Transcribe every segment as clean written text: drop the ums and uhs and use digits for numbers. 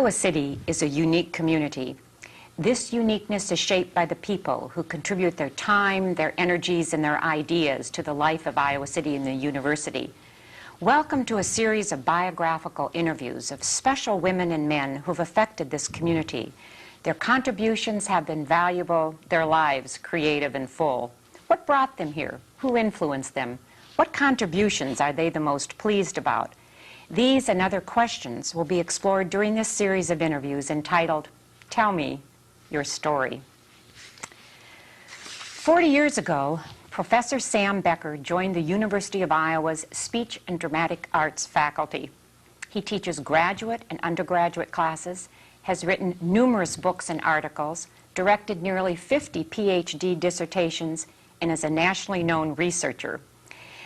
Iowa City is a unique community. This uniqueness is shaped by the people who contribute their time, their energies, and their ideas to the life of Iowa City and the university. Welcome to a series of biographical interviews of special women and men who've affected this community. Their contributions have been valuable, their lives creative and full. What brought them here? Who influenced them? What contributions are they the most pleased about? These and other questions will be explored during this series of interviews entitled, Tell Me Your Story. 40 years ago, Professor Sam Becker joined the University of Iowa's Speech and Dramatic Arts faculty. He teaches graduate and undergraduate classes, has written numerous books and articles, directed nearly 50 PhD dissertations, and is a nationally known researcher.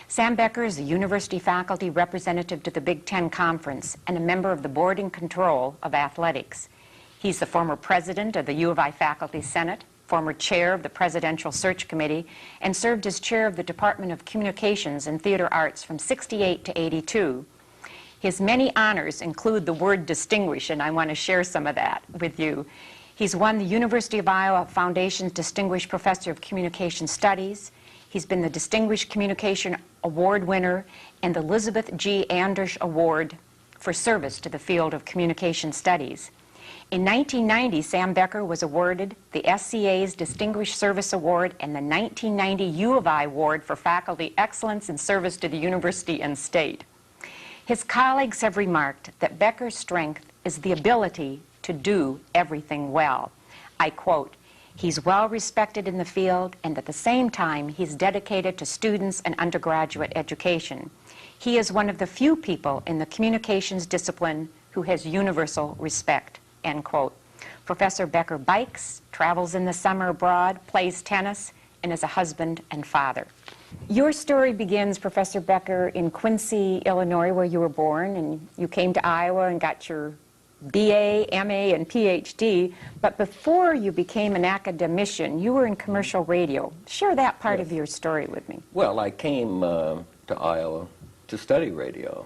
Sam Becker is a university faculty representative to the Big Ten Conference and a member of the Board and Control of Athletics. He's the former president of the U of I Faculty Senate, former chair of the Presidential Search Committee, and served as chair of the Department of Communications and Theater Arts from '68 to '82. His many honors include the word distinguished, and I want to share some of that with you. He's won the University of Iowa Foundation's Distinguished Professor of Communication Studies. He's been the Distinguished Communication Award winner and the Elizabeth G. Andersch Award for service to the field of communication studies. In 1990, Sam Becker was awarded the SCA's Distinguished Service Award and the 1990 U of I Award for Faculty Excellence in Service to the University and State. His colleagues have remarked that Becker's strength is the ability to do everything well. I quote, "He's well respected in the field, and at the same time, he's dedicated to students and undergraduate education. He is one of the few people in the communications discipline who has universal respect," end quote. Professor Becker bikes, travels in the summer abroad, plays tennis, and is a husband and father. Your story begins, Professor Becker, in Quincy, Illinois, where you were born, and you came to Iowa and got your BA, MA, and PhD, but before you became an academician, you were in commercial radio. Share that part of your story with me. Well, I came to Iowa to study radio,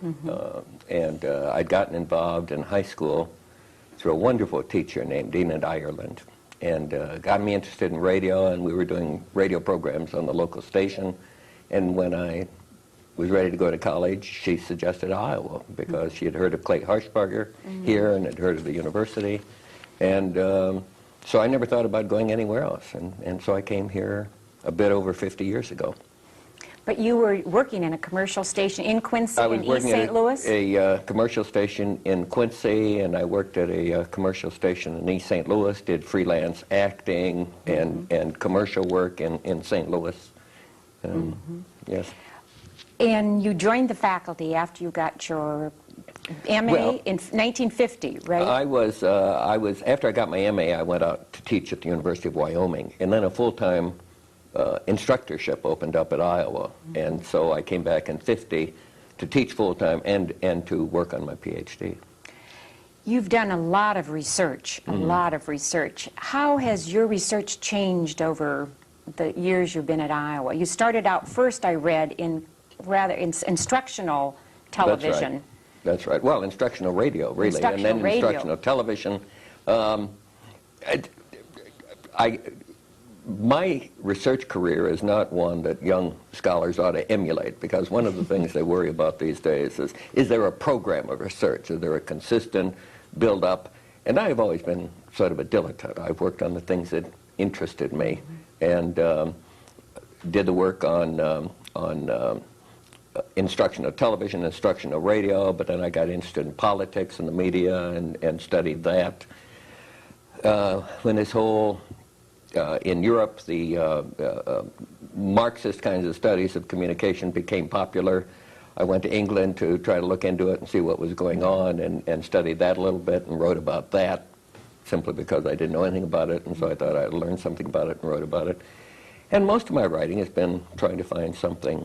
and I'd gotten involved in high school through a wonderful teacher named Enid Ireland, and got me interested in radio, and we were doing radio programs on the local station, and when I was ready to go to college, she suggested Iowa because she had heard of Clay Harshbarger here and had heard of the university. And so I never thought about going anywhere else. And so I came here a bit over 50 years ago. But you were working in a commercial station in Quincy in East St. Louis? I was working at a commercial station in Quincy, and I worked at a commercial station in East St. Louis, did freelance acting and commercial work in St. Louis. Yes. And you joined the faculty after you got your MA in 1950, right? I was, after I got my MA, I went out to teach at the University of Wyoming, and then a full-time instructorship opened up at Iowa, and so I came back in '50 to teach full-time and to work on my PhD. You've done a lot of research, a lot of research. How has your research changed over the years you've been at Iowa? You started out first, I read, in instructional television. That's right. Well, instructional radio, really, and then instructional television. My research career is not one that young scholars ought to emulate, because one of the things they worry about these days is there a program of research? Is there a consistent build-up? And I've always been sort of a dilettante. I've worked on the things that interested me, and did the work on instructional television, instructional radio, but then I got interested in politics and the media and studied that. When this whole, in Europe, the Marxist kinds of studies of communication became popular, I went to England to try to look into it and see what was going on, and studied that a little bit and wrote about that, simply because I didn't know anything about it, and so I thought I'd learn something about it and wrote about it. And most of my writing has been trying to find something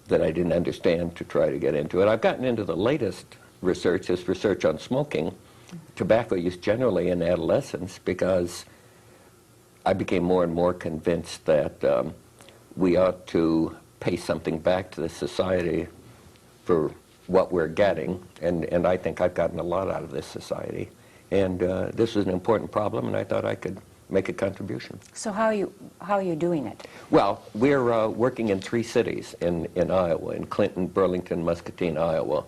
that I didn't understand to try to get into it. I've gotten into the latest research, this research on smoking, tobacco use generally in adolescence, because I became more and more convinced that we ought to pay something back to the society for what we're getting, and I think I've gotten a lot out of this society. And this was an important problem, and I thought I could make a contribution. So how are you doing it? Well, we're working in 3 cities in Iowa, in Clinton, Burlington, Muscatine, Iowa,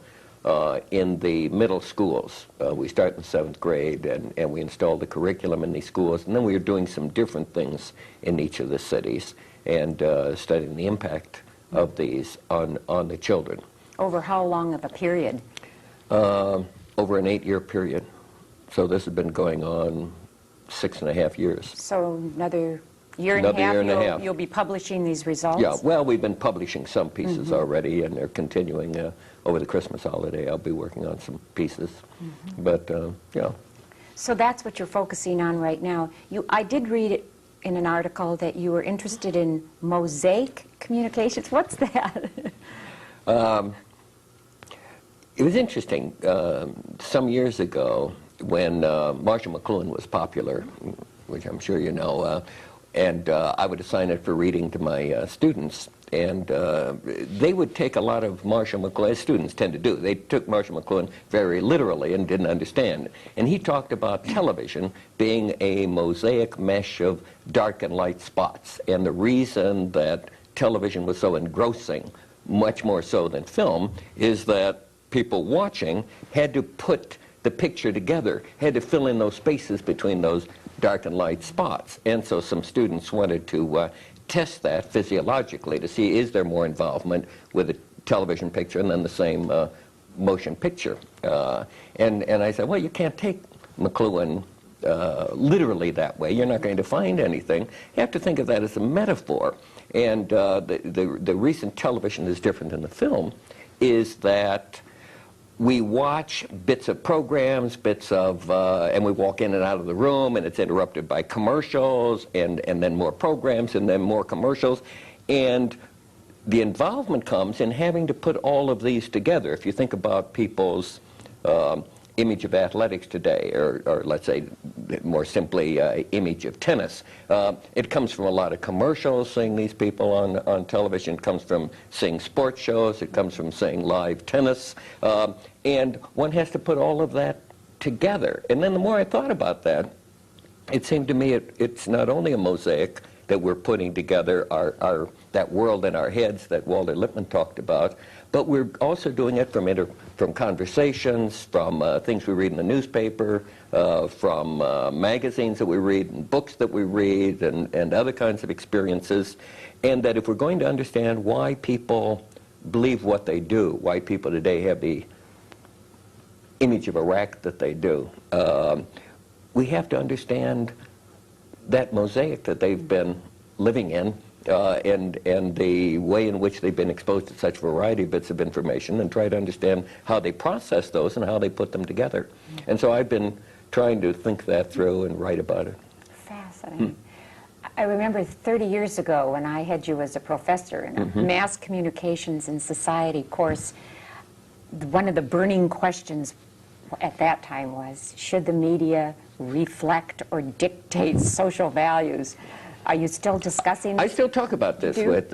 in the middle schools. We start in 7th grade, and we install the curriculum in these schools, and then we are doing some different things in each of the cities and studying the impact of these on the children. Over how long of a period? Over an 8-year period. So this has been going on 6.5 years. So another year and Another year and a half. You'll be publishing these results? Yeah, well, we've been publishing some pieces already, and they're continuing over the Christmas holiday. I'll be working on some pieces. But, yeah. So that's what you're focusing on right now. I did read it in an article that you were interested in mosaic communications. What's that? It was interesting. Some years ago, when Marshall McLuhan was popular, which I'm sure you know, and I would assign it for reading to my students, and they would take a lot of Marshall McLuhan, as students tend to do. They took Marshall McLuhan very literally and didn't understand. And he talked about television being a mosaic mesh of dark and light spots. And the reason that television was so engrossing, much more so than film, is that people watching had to put the picture together, had to fill in those spaces between those dark and light spots. And so some students wanted to test that physiologically to see, is there more involvement with a television picture and then the same motion picture. And I said, well, you can't take McLuhan literally that way. You're not going to find anything. You have to think of that as a metaphor. And the reason television is different than the film is that we watch bits of programs, and we walk in and out of the room, and it's interrupted by commercials, and then more programs, and then more commercials. And the involvement comes in having to put all of these together. If you think about people's image of athletics today, or let's say more simply image of tennis, it comes from a lot of commercials, seeing these people on television. It comes from seeing sports shows. It comes from seeing live tennis. And one has to put all of that together. And then the more I thought about that, it seemed to me it's not only a mosaic that we're putting together, that world in our heads that Walter Lippmann talked about, but we're also doing it from conversations, from things we read in the newspaper, from magazines that we read, and books that we read, and other kinds of experiences. And that if we're going to understand why people believe what they do, why people today have the image of Iraq that they do, we have to understand that mosaic that they've been living in, and the way in which they've been exposed to such a variety of bits of information, and try to understand how they process those and how they put them together. And so I've been trying to think that through and write about it. Fascinating. I remember 30 years ago when I had you as a professor in a mass communications and society course, one of the burning questions at that time was, should the media reflect or dictate social values? Are you still discussing? I still talk about this with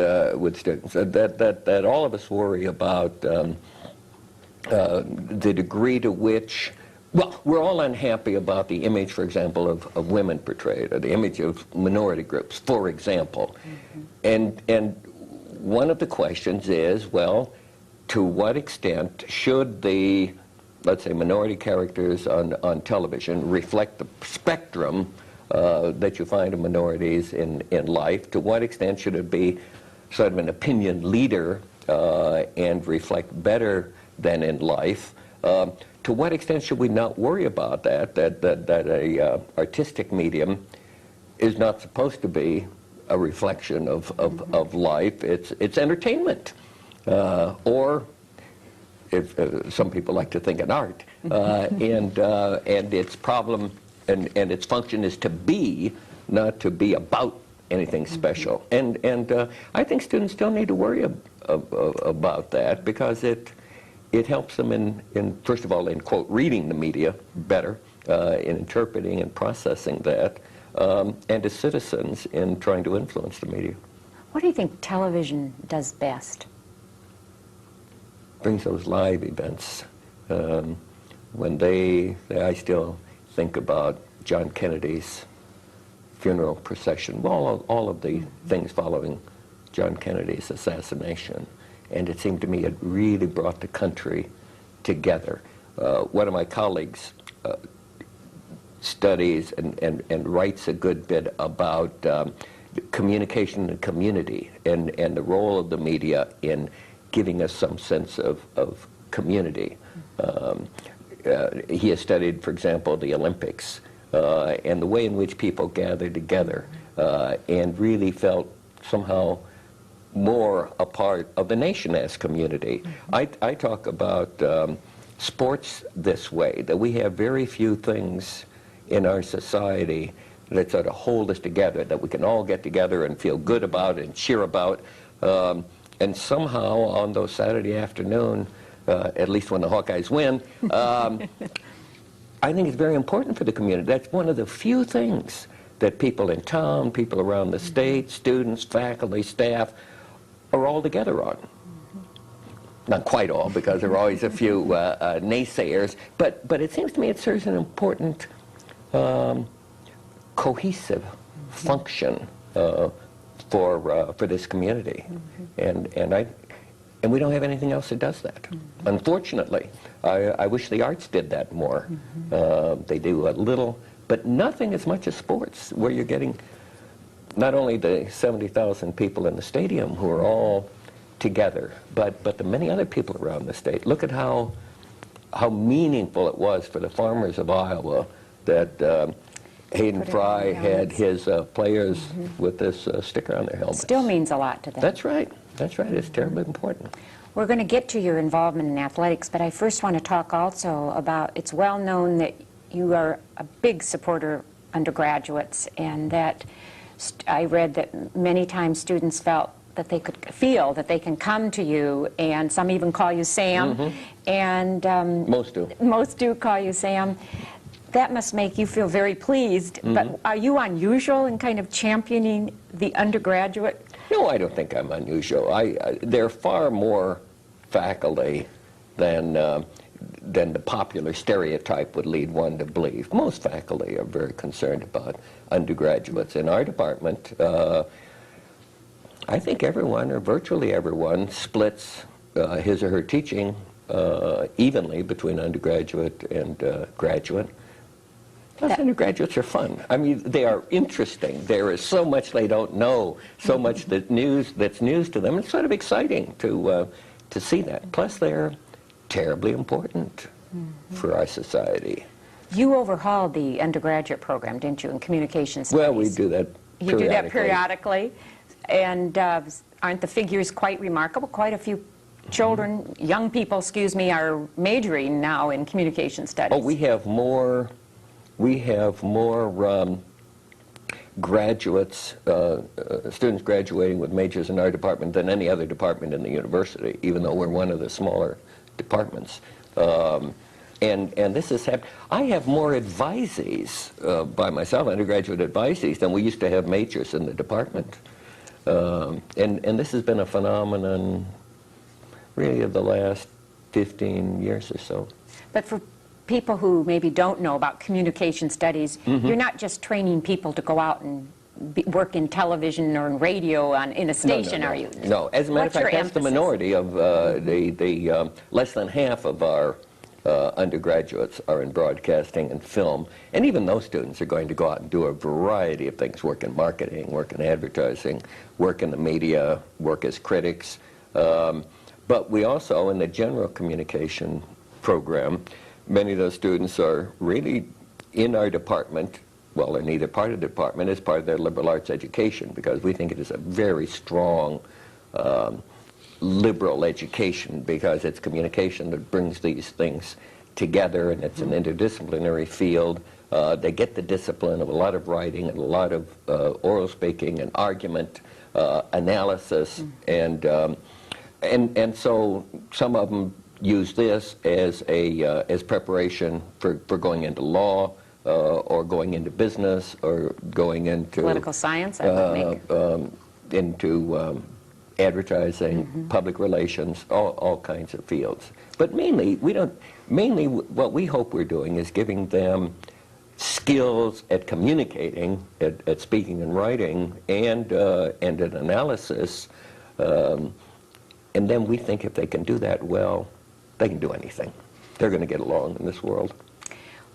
students, that all of us worry about the degree to which, well, we're all unhappy about the image, for example, of women portrayed, or the image of minority groups, for example. And one of the questions is, well, to what extent should the, let's say, minority characters on television reflect the spectrum that you find of minorities in life? To what extent should it be sort of an opinion leader and reflect better than in life? To what extent should we not worry about that a artistic medium is not supposed to be a reflection of life? It's entertainment, or if some people like to think an art, and its problem and its function is to be, not to be about anything special. And I think students still need to worry about that, because it helps them in first of all, in, quote, reading the media better, in interpreting and processing that, and as citizens in trying to influence the media. What do you think television does best? Brings those live events. When I still think about John Kennedy's funeral procession, well, all of the things following John Kennedy's assassination. And it seemed to me it really brought the country together. One of my colleagues studies and writes a good bit about communication and community and the role of the media in giving us some sense of community. He has studied, for example, the Olympics and the way in which people gather together and really felt somehow more a part of the nation as community. I talk about sports this way, that we have very few things in our society that sort of hold us together, that we can all get together and feel good about and cheer about. And somehow on those Saturday afternoon, at least when the Hawkeyes win, I think it's very important for the community. That's one of the few things that people in town, people around the state, students, faculty, staff, are all together on. Not quite all, because there are always a few naysayers, but it seems to me it serves an important cohesive function for this community, and we don't have anything else that does that. Unfortunately, I wish the arts did that more. They do a little, but nothing as much as sports, where you're getting not only the 70,000 people in the stadium who are all together, but the many other people around the state. Look at how meaningful it was for the farmers of Iowa that Hayden Fry had his players with this sticker on their helmets. Still means a lot to them. That's right. That's right. It's terribly important. We're going to get to your involvement in athletics, but I first want to talk also about, it's well known that you are a big supporter of undergraduates, and that I read that many times students felt that they could feel that they can come to you, and some even call you Sam, and most do. Most do call you Sam. That must make you feel very pleased, but are you unusual in kind of championing the undergraduate? No, I don't think I'm unusual. There are far more faculty than the popular stereotype would lead one to believe. Most faculty are very concerned about undergraduates. In our department, I think everyone, or virtually everyone, splits his or her teaching evenly between undergraduate and graduate. Plus, undergraduates are fun. I mean, they are interesting. There is so much they don't know, so much that's news to them. It's sort of exciting to see that. Plus, they're terribly important for our society. You overhauled the undergraduate program, didn't you, in communication studies? Well, we do that periodically. You do that periodically. And aren't the figures quite remarkable? Quite a few children, young people, excuse me, are majoring now in communication studies. Oh, we have more graduates, students graduating with majors in our department than any other department in the university, even though we're one of the smaller departments. And this has happened. I have more advisees by myself, undergraduate advisees, than we used to have majors in the department. And this has been a phenomenon really of the last 15 years or so. But for people who maybe don't know about communication studies, you're not just training people to go out and work in television or in radio in a station, no, are you? No, as a matter of fact, that's the minority of the less than half of our undergraduates are in broadcasting and film, and even those students are going to go out and do a variety of things, work in marketing, work in advertising, work in the media, work as critics. But we also, in the general communication program, many of those students are really in our department, well, in either part of the department as part of their liberal arts education, because we think it is a very strong liberal education, because it's communication that brings these things together, and it's an interdisciplinary field. They get the discipline of a lot of writing and a lot of oral speaking and argument, analysis, and so some of them use this as preparation for going into law, or going into business, or going into political science, I would make. Into advertising, public relations, all kinds of fields. But mainly what we hope we're doing is giving them skills at communicating, at speaking and writing, and at analysis. And then we think if they can do that well, they can do anything. They're going to get along in this world.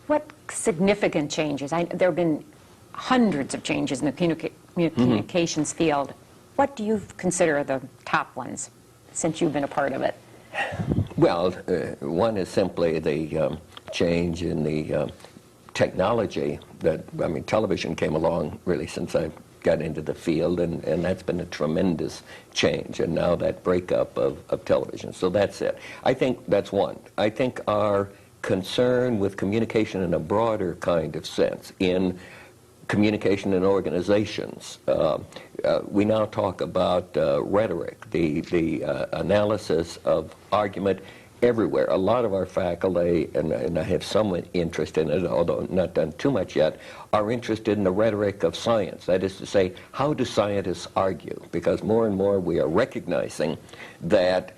What significant changes? There have been hundreds of changes in the communications field. What do you consider the top ones since you've been a part of it? Well, one is simply the change in the technology that, I mean, television came along really since I got into the field, and that's been a tremendous change, and now that breakup of television. So that's it. I think that's one. I think our concern with communication in a broader kind of sense, in communication in organizations. We now talk about rhetoric, the analysis of argument everywhere. A lot of our faculty, and I have some interest in it, although not done too much yet, are interested in the rhetoric of science. That is to say, how do scientists argue? Because more and more we are recognizing that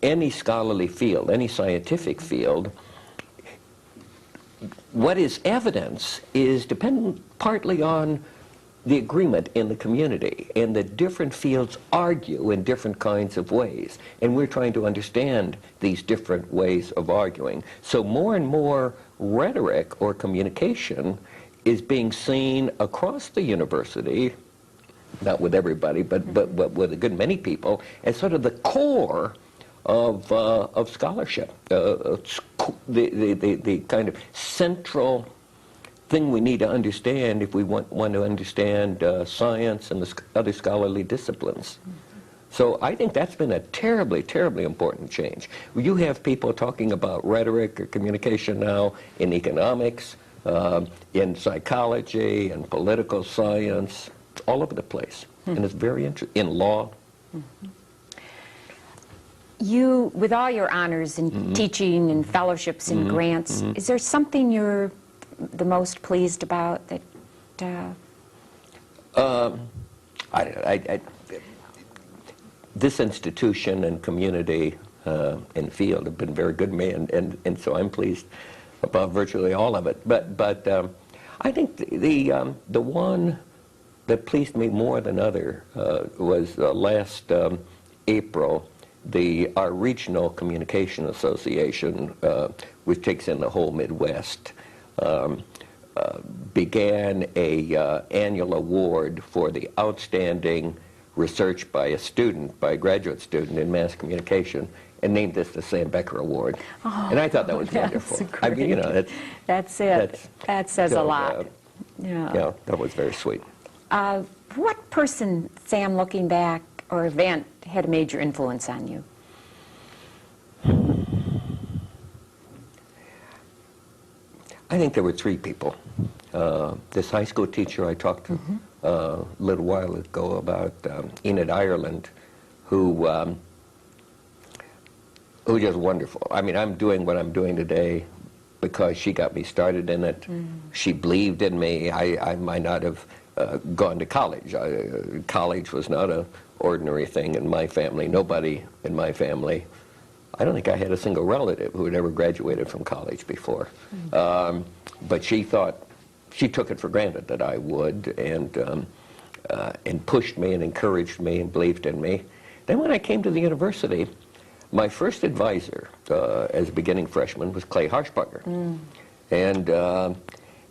any scholarly field, any scientific field, what is evidence is dependent partly on the agreement in the community, and the different fields argue in different kinds of ways, and we're trying to understand these different ways of arguing. So more and more rhetoric or communication is being seen across the university, not with everybody, but with a good many people, as sort of the core of scholarship, the kind of central thing we need to understand if we want to understand science and the other scholarly disciplines. So I think that's been a terribly, terribly important change. You have people talking about rhetoric or communication now in economics, in psychology, and political science, all over the place. And it's very interesting, in law. You, with all your honors in teaching and fellowships and grants, is there something you're the most pleased about that? This institution and community and field have been very good to me, and so I'm pleased about virtually all of it. But I think the one that pleased me more than other was last April. Our Regional Communication Association, which takes in the whole Midwest, began a annual award for the outstanding research by a student, by a graduate student in mass communication, and named this the Sam Becker Award. Oh, and I thought that was wonderful. I mean, you know, that's it. That says a lot. Yeah, that was very sweet. What person, Sam, looking back, or event had a major influence on you? I think there were three people. This high school teacher I talked to a little while ago about, Enid Ireland, who just wonderful. I mean, I'm doing what I'm doing today because she got me started in it. She believed in me. I might not have gone to college. College was not an ordinary thing in my family. Nobody in my family, I don't think I had a single relative who had ever graduated from college before. But she took it for granted that I would, and pushed me and encouraged me and believed in me. Then when I came to the university, my first advisor as a beginning freshman was Clay Harshbarger.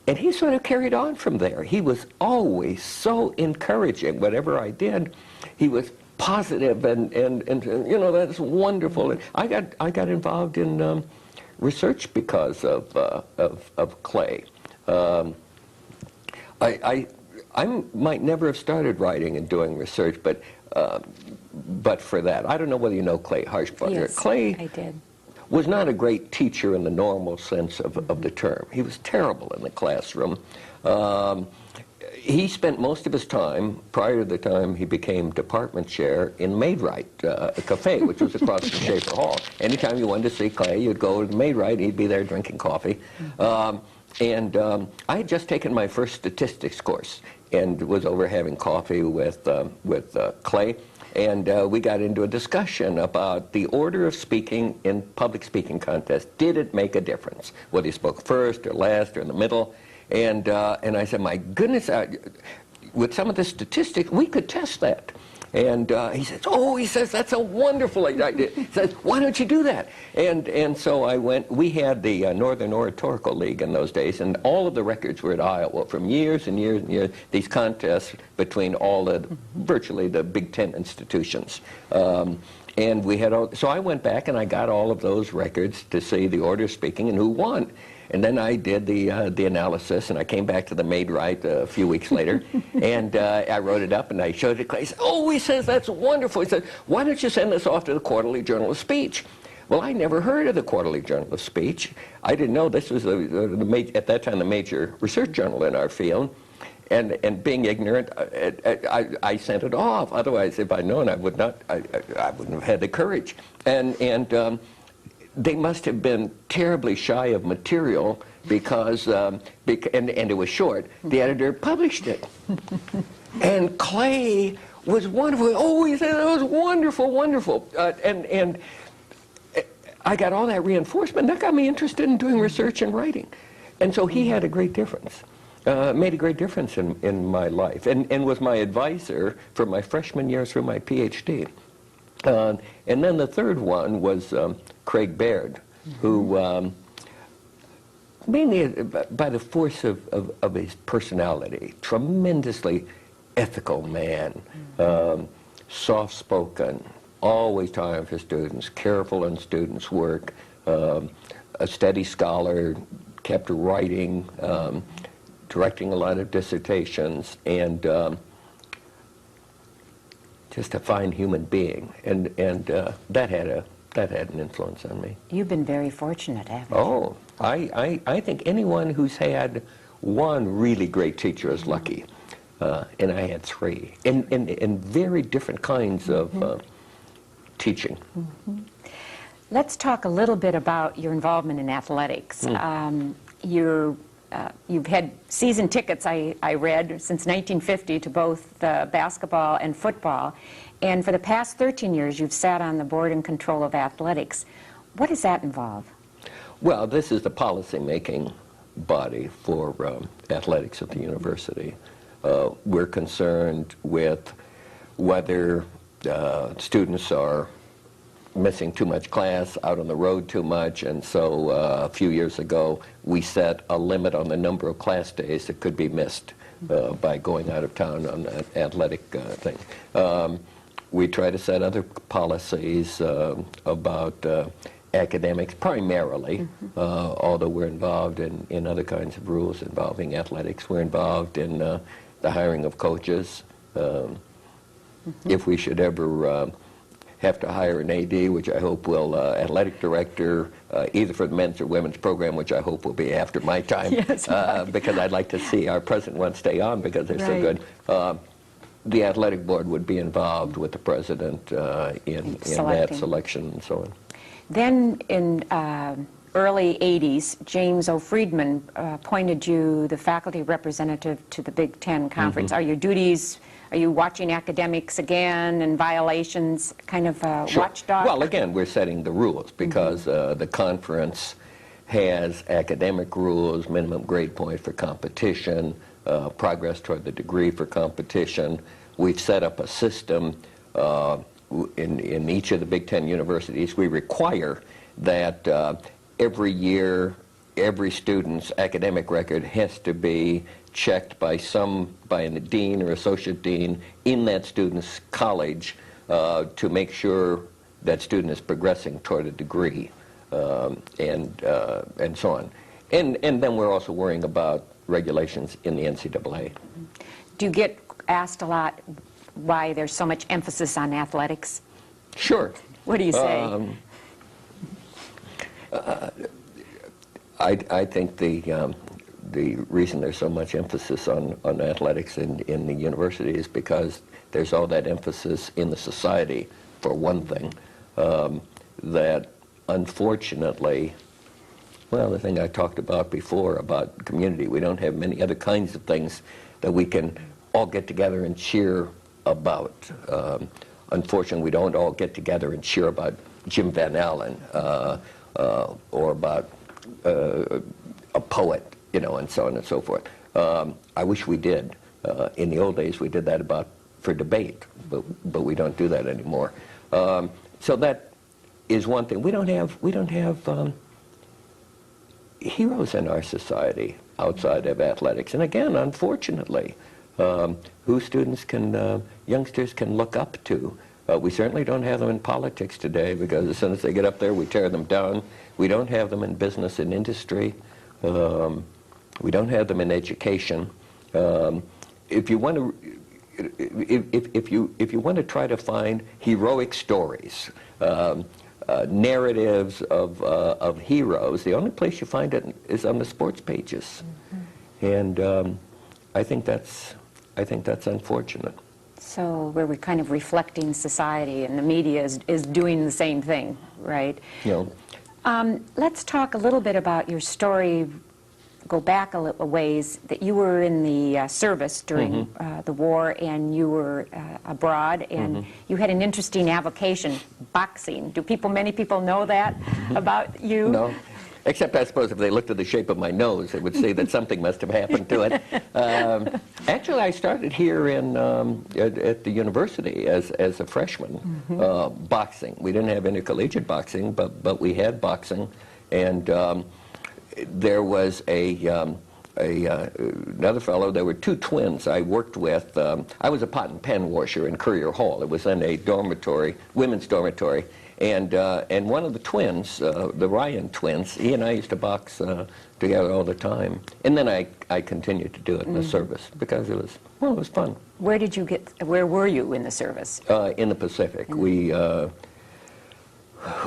And he sort of carried on from there. He was always so encouraging. Whatever I did, he was positive and you know, that's wonderful. And I got involved in research because of Clay. I might never have started writing and doing research, but for that. I don't know whether you know Clay Harshbarger. Yes, Clay I did. Was not a great teacher in the normal sense of the term. He was terrible in the classroom. He spent most of his time, prior to the time he became department chair, in Maidright, a cafe, which was across from Schaefer Hall. Anytime you wanted to see Clay, you'd go to Maidright, he'd be there drinking coffee. I had just taken my first statistics course and was over having coffee with Clay. And we got into a discussion about the order of speaking in public speaking contests. Did it make a difference? Whether you spoke first or last or in the middle? And I said, my goodness, with some of the statistics, we could test that. And he says, oh, he says, that's a wonderful idea. He says, why don't you do that? And so I went. We had the Northern Oratorical League in those days, and all of the records were at Iowa from years and years and years, these contests between all the, virtually the Big Ten institutions. And we had all, so I went back and I got all of those records to see the order of speaking and who won. And then I did the analysis, and I came back to the Maid-Rite a few weeks later, and I wrote it up, and I showed it to Clay. He said, oh, he says, that's wonderful. He said, why don't you send this off to the Quarterly Journal of Speech? Well, I never heard of the Quarterly Journal of Speech. I didn't know this was, at that time, the major research journal in our field. And being ignorant, I sent it off. Otherwise, if I'd known, I would not. I wouldn't have had the courage. And they must have been terribly shy of material because, and it was short. The editor published it, and Clay was wonderful. Oh, he said that was wonderful, wonderful, and I got all that reinforcement. That got me interested in doing research and writing, and so he had a great difference. Made a great difference in my life, and was my advisor for my freshman year through my PhD. And then the third one was Craig Baird, who, mainly by the force of his personality, tremendously ethical man, soft-spoken, always talking for students, careful in students' work, a steady scholar, kept writing, directing a lot of dissertations, and just a fine human being, and that had an influence on me. You've been very fortunate, haven't you? Oh, I think anyone who's had one really great teacher is lucky, and I had three, in very different kinds of teaching. Mm-hmm. Let's talk a little bit about your involvement in athletics. You've had season tickets, I read, since 1950 to both basketball and football. And for the past 13 years, you've sat on the board and control of athletics. What does that involve? Well, this is the policy-making body for athletics at the university. We're concerned with whether students are missing too much class, out on the road too much, and so a few years ago we set a limit on the number of class days that could be missed by going out of town on an athletic thing. We try to set other policies about academics primarily, although we're involved in other kinds of rules involving athletics. We're involved in the hiring of coaches. If we should ever have to hire an AD, which I hope will, athletic director, either for the men's or women's program, which I hope will be after my time, yes, right. Because I'd like to see our president one stay on because they're so good. The athletic board would be involved with the president in that selection and so on. Then in early 80s, James O. Friedman appointed you the faculty representative to the Big Ten Conference. Are your duties, are you watching academics again and violations, kind of watchdog? Well, again, we're setting the rules because the conference has academic rules, minimum grade point for competition, progress toward the degree for competition. We've set up a system in each of the Big Ten universities. We require that every year, every student's academic record has to be checked by a dean or associate dean in that student's college to make sure that student is progressing toward a degree, and so on. And then we're also worrying about regulations in the NCAA. Do you get asked a lot why there's so much emphasis on athletics? Sure. What do you say? I think the reason there's so much emphasis on athletics in the university is because there's all that emphasis in the society, for one thing, that unfortunately, well, the thing I talked about before about community, we don't have many other kinds of things that we can all get together and cheer about. Unfortunately, we don't all get together and cheer about Jim Van Allen or about a poet and so on and so forth. I wish we did. In the old days, we did that for debate, but we don't do that anymore. So that is one thing. We don't have heroes in our society outside of athletics. And again, unfortunately, who youngsters can look up to. We certainly don't have them in politics today, because as soon as they get up there, we tear them down. We don't have them in business and industry. We don't have them in education. If you want to, if you want to try to find heroic stories, narratives of heroes, the only place you find it is on the sports pages, and I think that's unfortunate. So we're kind of reflecting society, and the media is doing the same thing, right? Let's talk a little bit about your story. Go back a ways, that you were in the service during the war, and you were abroad, and you had an interesting avocation, boxing. Many people know that about you? No, except I suppose if they looked at the shape of my nose, they would say that something must have happened to it. Actually, I started here at the university as a freshman, boxing. We didn't have intercollegiate boxing, but we had boxing, and there was another fellow. There were two twins I worked with. I was a pot and pen washer in Currier Hall. It was in a dormitory, women's dormitory, and one of the twins, the Ryan twins, he and I used to box together all the time. And then I continued to do it in the service because it was fun. Where were you in the service? In the Pacific.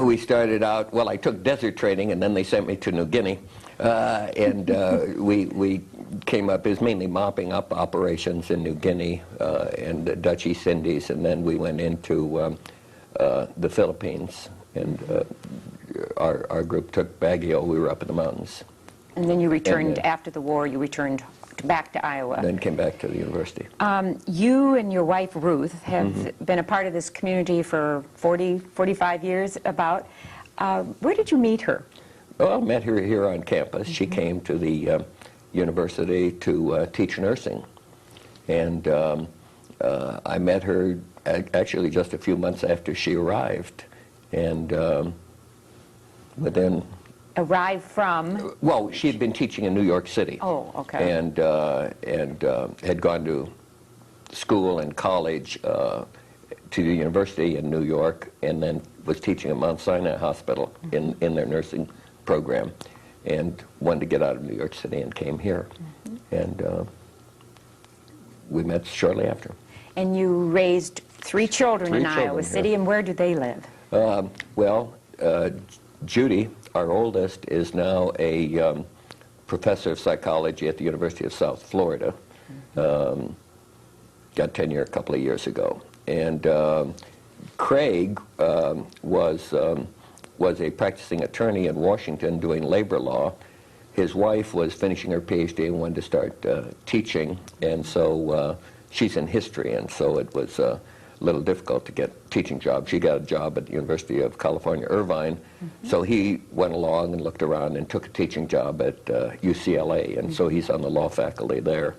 We started out, well, I took desert training, and then they sent me to New Guinea, and we came up as mainly mopping up operations in New Guinea and the Dutch East Indies, and then we went into the Philippines, and our group took Baguio. We were up in the mountains. And then you returned, after the war, you returned back to Iowa. Then came back to the university. You and your wife, Ruth, have been a part of this community for 45 years, about. Where did you meet her? Well, I met her here on campus. She came to the university to teach nursing. And I met her actually just a few months after she arrived. And within... Arrived from? Well, she had been teaching in New York City. Oh, okay. And had gone to school and college to the university in New York, and then was teaching at Mount Sinai Hospital in their nursing program, and wanted to get out of New York City and came here. And we met shortly after. And you raised three children in Iowa City, and where do they live? Well, Judy, our oldest, is now a professor of psychology at the University of South Florida. Got tenure a couple of years ago. And Craig was a practicing attorney in Washington doing labor law. His wife was finishing her PhD and wanted to start teaching, and so she's in history, and so it was a little difficult to get a teaching job. She got a job at the University of California, Irvine, so he went along and looked around and took a teaching job at UCLA, and so he's on the law faculty there.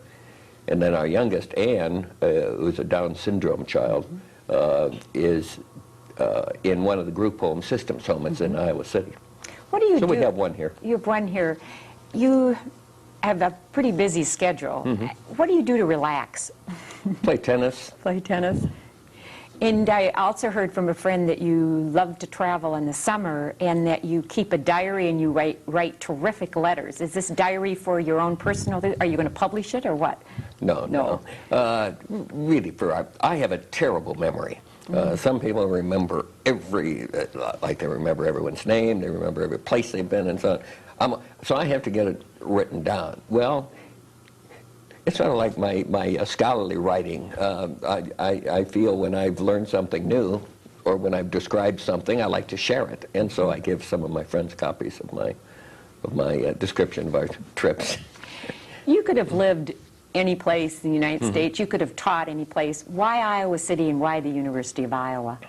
And then our youngest, Anne, who's a Down syndrome child, is in one of the group home systems home. It's in Iowa City. What do you do? So we have one here. You have one here. You have a pretty busy schedule. What do you do to relax? Play tennis. Play tennis. And I also heard from a friend that you love to travel in the summer, and that you keep a diary and you write terrific letters. Is this diary for your own personal? Are you going to publish it or what? No. Really, I have a terrible memory. Some people remember they remember everyone's name, they remember every place they've been, and so on. So I have to get it written down. Well, it's sort of like my scholarly writing. I feel when I've learned something new, or when I've described something, I like to share it, and so I give some of my friends copies of my description of our trips. You could have lived any place in the United States. You could have taught any place. Why Iowa City, and why the University of Iowa?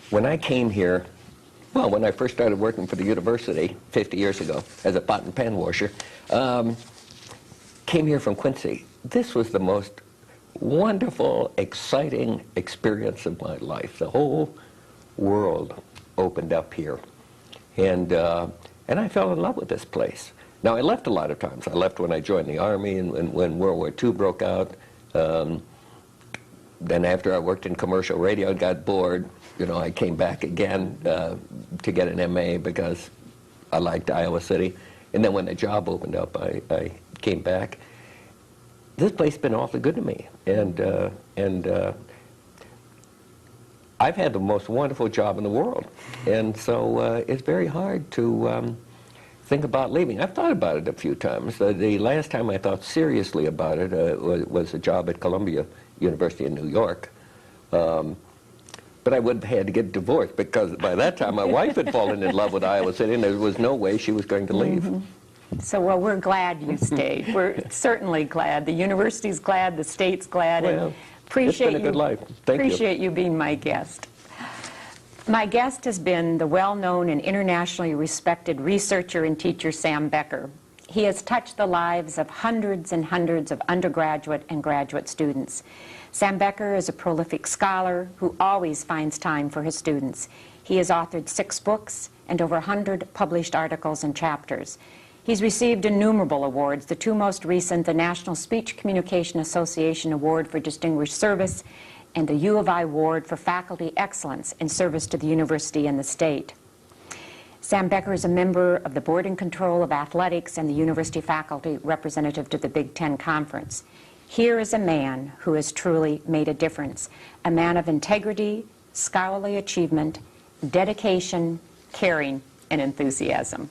When I came here, Well, when I first started working for the university 50 years ago as a pot and pan washer, came here from Quincy. This was the most wonderful, exciting experience of my life. The whole world opened up here. And I fell in love with this place. Now, I left a lot of times. I left when I joined the Army and when World War II broke out. Then after I worked in commercial radio and got bored, I came back again to get an MA because I liked Iowa City. And then when the job opened up, I came back. This place has been awfully good to me. And I've had the most wonderful job in the world. And so it's very hard to think about leaving. I've thought about it a few times. The last time I thought seriously about it was a job at Columbia University in New York. But I would have had to get divorced because by that time my wife had fallen in love with Iowa City and there was no way she was going to leave. Mm-hmm. So, well, we're glad you stayed. We're certainly glad. The university's glad, the state's glad, Well, and appreciate it's been a good life. Thank you. Appreciate you being my guest. My guest has been the well-known and internationally respected researcher and teacher Sam Becker. He has touched the lives of hundreds and hundreds of undergraduate and graduate students. Sam Becker is a prolific scholar who always finds time for his students. He has authored 6 books and over 100 published articles and chapters. He's received innumerable awards, the 2 most recent, the National Speech Communication Association Award for Distinguished Service and the U of I Award for Faculty Excellence in Service to the University and the State. Sam Becker is a member of the Board and Control of Athletics and the University Faculty Representative to the Big Ten Conference. Here is a man who has truly made a difference, a man of integrity, scholarly achievement, dedication, caring, and enthusiasm.